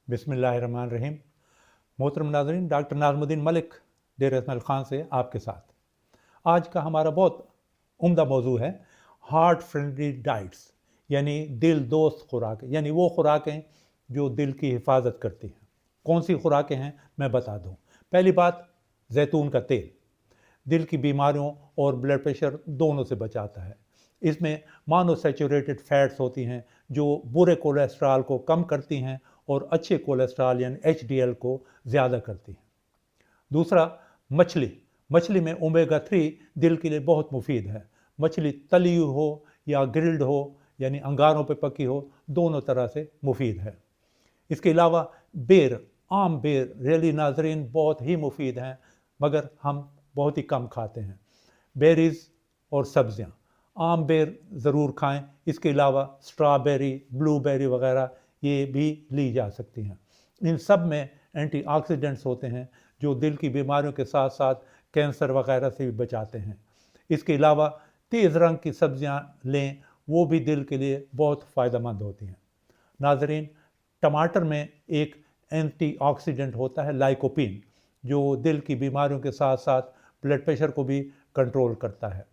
बिस्मिल्लाहिर्रहमानिर्रहीम। मोहतरम नाज़रीन, डॉक्टर नाज़मुद्दीन मलिक डेर इसमाइल ख़ान से आपके साथ आज का हमारा बहुत उम्दा मौजू है हार्ट फ्रेंडली डाइट्स, यानी दिल दोस्त खुराकें, यानी वो खुराकें जो दिल की हिफाजत करती हैं। कौन सी खुराकें हैं मैं बता दूं। पहली बात, जैतून का तेल दिल की बीमारियों और ब्लड प्रेशर दोनों से बचाता है। इसमें मोनोसैचुरेटेड फैट्स होती हैं जो बुरे कोलेस्ट्रॉल को कम करती हैं और अच्छे कोलेस्ट्रॉल यानी एचडीएल को ज़्यादा करती हैं। दूसरा, मछली में ओमेगा 3 दिल के लिए बहुत मुफीद है। मछली तली हो या ग्रिल्ड हो, यानी अंगारों पे पकी हो, दोनों तरह से मुफीद है। इसके अलावा आम बेर रियली नाजरीन बहुत ही मुफीद हैं, मगर हम बहुत ही कम खाते हैं। बेरीज और सब्जियां, आम बेर ज़रूर खाएं। इसके अलावा स्ट्रॉबेरी, ब्लूबेरी वगैरह ये भी ली जा सकती हैं। इन सब में एंटीऑक्सीडेंट्स होते हैं जो दिल की बीमारियों के साथ साथ कैंसर वगैरह से भी बचाते हैं। इसके अलावा तेज़ रंग की सब्जियां लें, वो भी दिल के लिए बहुत फ़ायदेमंद होती हैं। नाजरीन, टमाटर में एक एंटीऑक्सीडेंट होता है लाइकोपीन, जो दिल की बीमारियों के साथ साथ ब्लड प्रेशर को भी कंट्रोल करता है।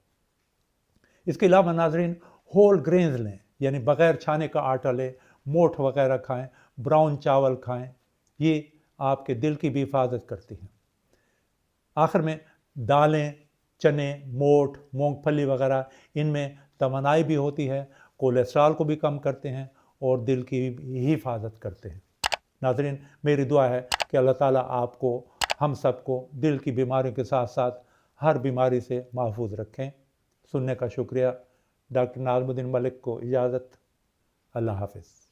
इसके अलावा नाजरीन, होल ग्रेन्स लें, यानी बग़ैर छाने का आटा लें, मोठ वगैरह खाएं, ब्राउन चावल खाएं, ये आपके दिल की भी हिफाजत करती हैं। आखिर में दालें, चने, मोठ, मूंगफली वगैरह, इनमें तवानाई भी होती है, कोलेस्ट्रॉल को भी कम करते हैं और दिल की भी हिफाजत करते हैं। नाज़रीन, मेरी दुआ है कि अल्लाह ताला आपको, हम सबको दिल की बीमारियों के साथ साथ हर बीमारी से महफूज रखें। सुनने का शुक्रिया। डॉक्टर नाज़मुद्दीन मलिक को इजाज़त। अल्लाह हाफ़िज़।